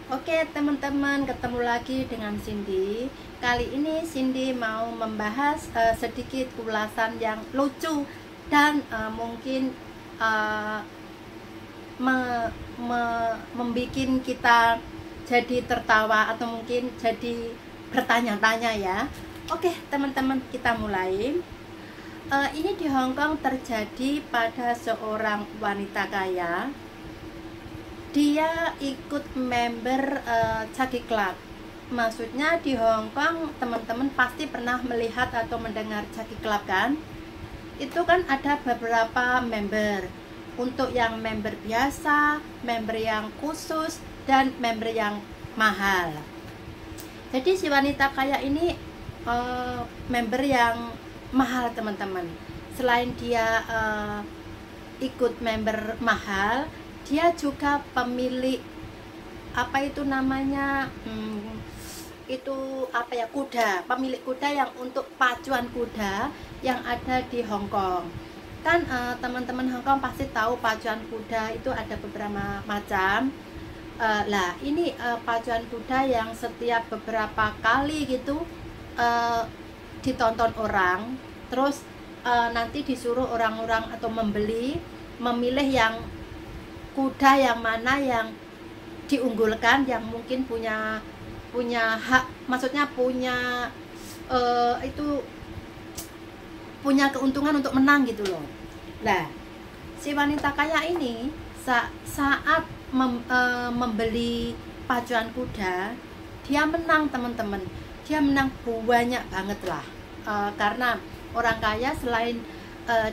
Oke teman-teman, ketemu lagi dengan Cindy. Kali ini Cindy mau membahas sedikit ulasan yang lucu dan mungkin uh, membikin kita jadi tertawa atau mungkin jadi bertanya-tanya ya. Oke teman-teman, kita mulai. Ini di Hong Kong terjadi pada seorang wanita kaya. Dia ikut member Chucky Club. Maksudnya di Hong Kong teman-teman pasti pernah melihat atau mendengar Chucky Club kan? Itu kan ada beberapa member. Untuk yang member biasa, member yang khusus, dan member yang mahal. Jadi si wanita kaya ini member yang mahal teman-teman. Selain dia ikut member mahal, dia juga pemilik apa itu namanya kuda, pemilik kuda yang untuk pacuan kuda yang ada di Hong Kong. Kan teman-teman Hong Kong pasti tahu pacuan kuda itu ada beberapa macam. Lah ini pacuan kuda yang setiap beberapa kali gitu ditonton orang, terus nanti disuruh orang-orang atau memilih yang kuda yang mana yang diunggulkan, yang mungkin punya hak, maksudnya punya keuntungan untuk menang gitu loh. Nah, si wanita kaya ini saat membeli pacuan kuda, dia menang teman-teman. Dia menang banyak banget lah. Karena orang kaya selain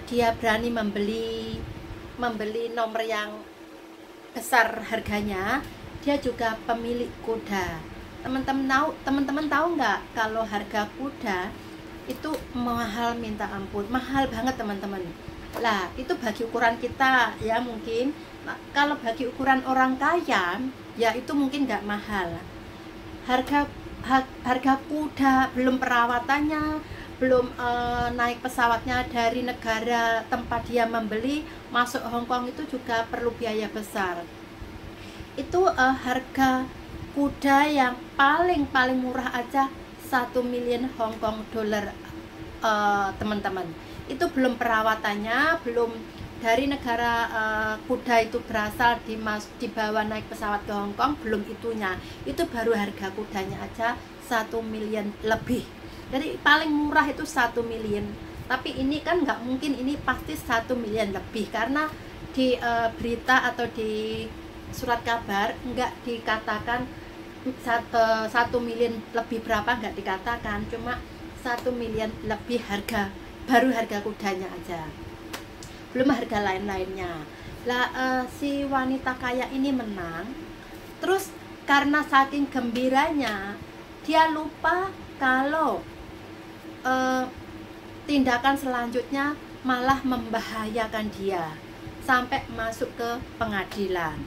dia berani membeli nomor yang besar harganya, dia juga pemilik kuda. Teman-teman tahu nggak kalau harga kuda itu mahal minta ampun, mahal banget teman-teman. Lah itu bagi ukuran kita ya mungkin. Nah, kalau bagi ukuran orang kaya ya itu mungkin nggak mahal. Harga kuda belum perawatannya, belum naik pesawatnya dari negara tempat dia membeli masuk Hong Kong, itu juga perlu biaya besar. Itu harga kuda yang paling murah aja 1 miliar Hong Kong dollar teman-teman. Itu belum perawatannya, belum dari negara kuda itu berasal dibawa naik pesawat ke Hong Kong, belum itunya. Itu baru harga kudanya aja 1 miliar lebih. Jadi paling murah itu 1 miliar. Tapi ini kan nggak mungkin, ini pasti 1 miliar lebih, karena di berita atau di surat kabar nggak dikatakan 1 miliar lebih berapa, nggak dikatakan, cuma 1 miliar lebih baru harga kudanya aja, belum harga lain-lainnya. Lah si wanita kaya ini menang, terus karena saking gembiranya dia lupa kalau tindakan selanjutnya malah membahayakan dia sampai masuk ke pengadilan.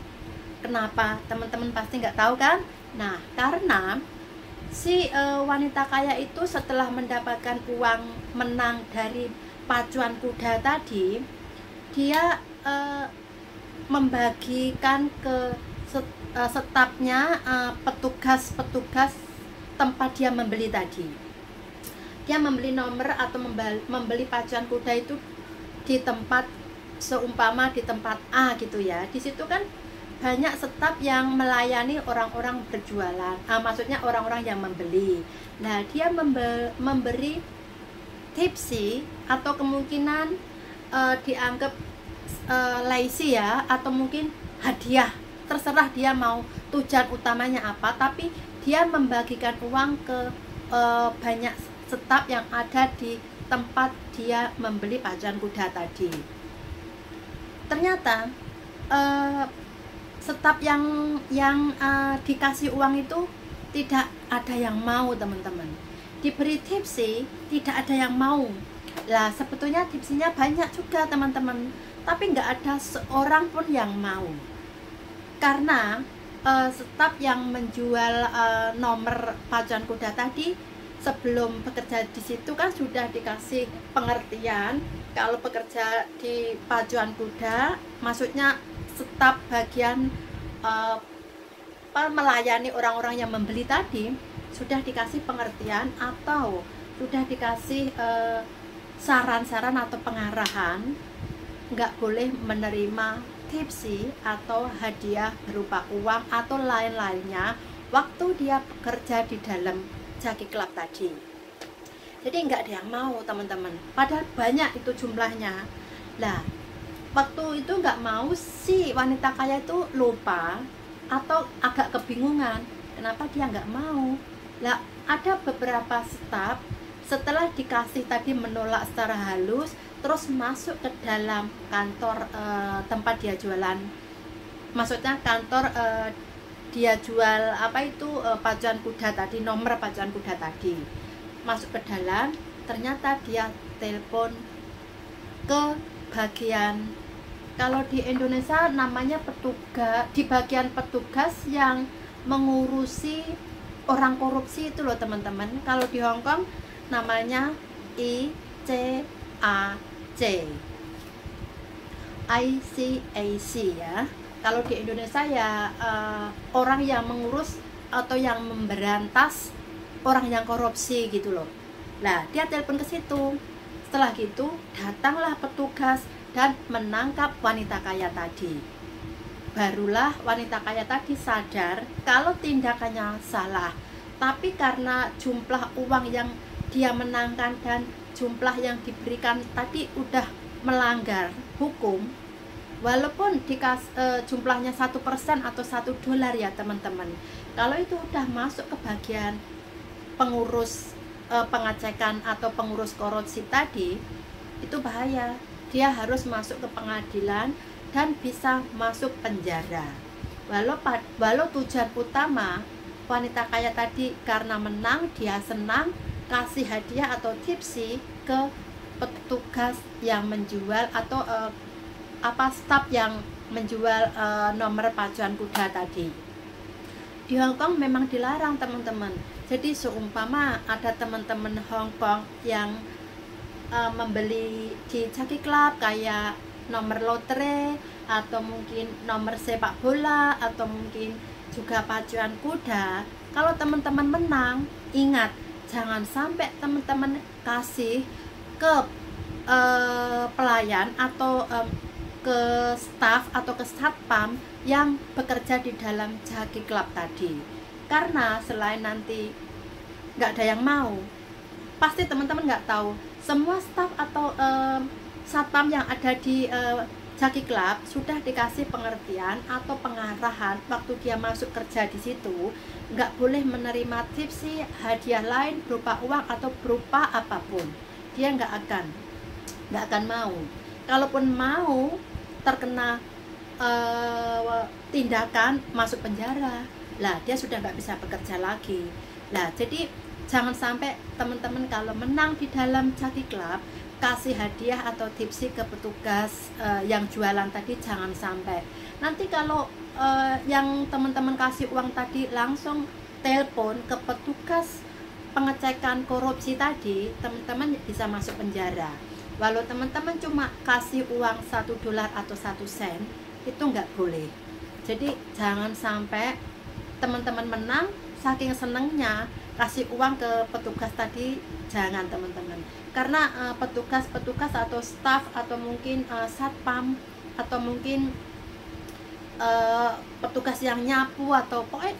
Kenapa? Teman-teman pasti nggak tahu kan? Nah, karena si wanita kaya itu setelah mendapatkan uang menang dari pacuan kuda tadi, dia membagikan ke stafnya, petugas tempat dia membeli tadi. Dia membeli nomor atau membeli pacuan kuda itu di tempat, seumpama di tempat A gitu ya. Di situ kan banyak staf yang melayani orang-orang berjualan, maksudnya orang-orang yang membeli. Nah, dia memberi tipsi atau kemungkinan dianggap lazy ya, atau mungkin hadiah, terserah dia mau tujuan utamanya apa, tapi dia membagikan uang ke banyak staf yang ada di tempat dia membeli pacuan kuda tadi. Ternyata staf yang dikasih uang itu tidak ada yang mau teman-teman. Diberi tipsi tidak ada yang mau. Lah sebetulnya tipsinya banyak juga teman-teman, tapi nggak ada seorang pun yang mau. Karena staf yang menjual nomor pacuan kuda tadi sebelum bekerja di situ kan sudah dikasih pengertian kalau bekerja di pacuan kuda, maksudnya staf bagian melayani orang-orang yang membeli tadi sudah dikasih pengertian atau sudah dikasih saran-saran atau pengarahan, nggak boleh menerima tipsi atau hadiah berupa uang atau lain-lainnya waktu dia bekerja di dalam Jockey Club tadi. Jadi nggak ada yang mau teman-teman, padahal banyak itu jumlahnya. Lah waktu itu nggak mau, si wanita kaya itu lupa atau agak kebingungan kenapa dia nggak mau. Lah ada beberapa staf setelah dikasih tadi menolak secara halus, terus masuk ke dalam kantor tempat dia jualan, maksudnya kantor dia jual apa itu pacuan kuda tadi, nomor pacuan kuda tadi, masuk ke dalam, ternyata dia telepon ke bagian, kalau di Indonesia namanya petugas, di bagian petugas yang mengurusi orang korupsi itu loh teman-teman. Kalau di Hong Kong namanya ICAC, ICAC ya. Kalau di Indonesia ya orang yang mengurus atau yang memberantas orang yang korupsi gitu loh. Nah dia telepon ke situ. Setelah gitu datanglah petugas dan menangkap wanita kaya tadi. Barulah wanita kaya tadi sadar kalau tindakannya salah. Tapi karena jumlah uang yang dia menangkan dan jumlah yang diberikan tadi udah melanggar hukum, walaupun jumlahnya 1% atau $1 ya teman-teman, kalau itu udah masuk ke bagian pengurus pengecekan atau pengurus korupsi tadi, itu bahaya. Dia harus masuk ke pengadilan dan bisa masuk penjara. Walau tujuan utama wanita kaya tadi karena menang, dia senang kasih hadiah atau tipsi ke petugas yang menjual atau staf yang menjual nomor pacuan kuda tadi. Di Hong Kong memang dilarang teman-teman. Jadi seumpama ada teman-teman Hong Kong yang membeli di Jockey Club kayak nomor lotre atau mungkin nomor sepak bola atau mungkin juga pacuan kuda, kalau teman-teman menang, ingat jangan sampai teman-teman kasih ke pelayan atau ke staff atau ke satpam yang bekerja di dalam Jockey Club tadi. Karena selain nanti nggak ada yang mau, pasti teman-teman nggak tahu semua staff atau satpam yang ada di Jockey Club sudah dikasih pengertian atau pengarahan waktu dia masuk kerja di situ, nggak boleh menerima tipsi, hadiah lain berupa uang atau berupa apapun. Dia nggak akan mau. Kalaupun mau, terkena tindakan masuk penjara, lah dia sudah nggak bisa bekerja lagi. Lah jadi jangan sampai teman-teman kalau menang di dalam Jockey Club kasih hadiah atau tipsi ke petugas yang jualan tadi, jangan sampai. Nanti kalau yang teman-teman kasih uang tadi langsung telepon ke petugas pengecekan korupsi tadi, teman-teman bisa masuk penjara. Walau teman-teman cuma kasih uang $1 atau 1 sen, itu nggak boleh. Jadi jangan sampai teman-teman menang saking senengnya kasih uang ke petugas tadi, jangan teman-teman. Karena petugas atau staff atau mungkin satpam atau mungkin petugas yang nyapu atau pokoknya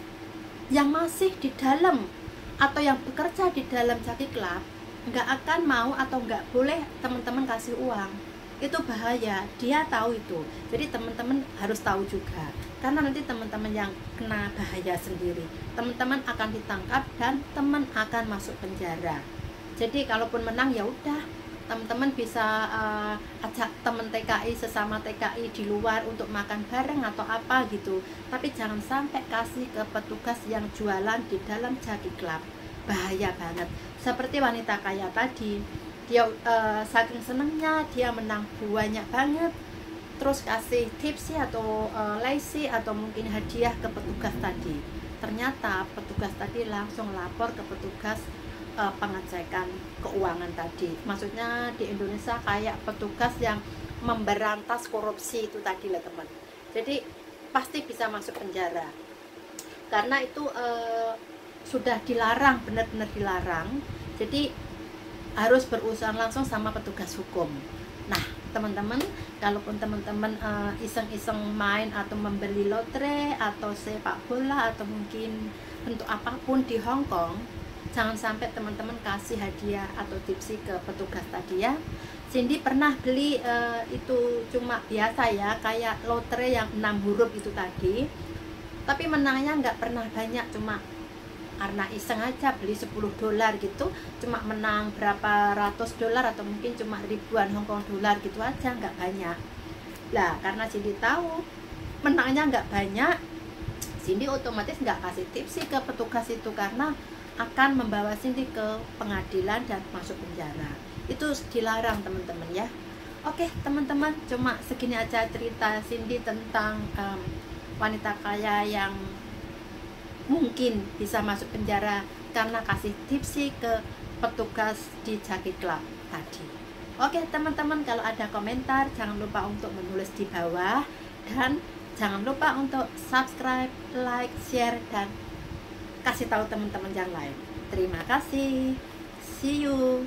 yang masih di dalam atau yang bekerja di dalam Jockey Club nggak akan mau atau nggak boleh teman-teman kasih uang. Itu bahaya, dia tahu itu. Jadi teman-teman harus tahu juga, karena nanti teman-teman yang kena bahaya sendiri. Teman-teman akan ditangkap dan teman akan masuk penjara. Jadi kalaupun menang ya udah, teman-teman bisa ajak teman TKI, sesama TKI di luar untuk makan bareng atau apa gitu. Tapi jangan sampai kasih ke petugas yang jualan di dalam Jockey Club. Bahaya banget. Seperti wanita kaya tadi, dia saking senengnya dia menang banyak banget, terus kasih tipsi atau lacy atau mungkin hadiah ke petugas tadi. Ternyata petugas tadi langsung lapor ke petugas pengecekan keuangan tadi. Maksudnya di Indonesia kayak petugas yang memberantas korupsi itu tadi lah teman. Jadi pasti bisa masuk penjara. karena itu sudah dilarang, benar-benar dilarang. Jadi harus berurusan langsung sama petugas hukum. Nah, teman-teman, kalaupun teman-teman iseng-iseng main atau membeli lotre atau sepak bola atau mungkin bentuk apapun di Hong Kong, jangan sampai teman-teman kasih hadiah atau tipsi ke petugas tadi ya. Cindy pernah beli itu cuma biasa ya, kayak lotre yang 6 huruf itu tadi, tapi menangnya nggak pernah banyak, cuma karena iseng aja beli 10 dolar gitu, cuma menang berapa ratus dolar atau mungkin cuma ribuan Hong Kong dolar gitu aja, nggak banyak. Lah karena Cindy tahu menangnya nggak banyak, Cindy otomatis nggak kasih tips sih ke petugas itu, karena akan membawa Cindy ke pengadilan dan masuk penjara. Itu dilarang teman-teman ya. Oke teman-teman, cuma segini aja cerita Cindy tentang wanita kaya yang mungkin bisa masuk penjara karena kasih tipsi ke petugas di Jaki Club tadi. Oke teman-teman, kalau ada komentar jangan lupa untuk menulis di bawah, dan jangan lupa untuk subscribe, like, share, dan kasih tahu teman-teman yang lain. Terima kasih. See you.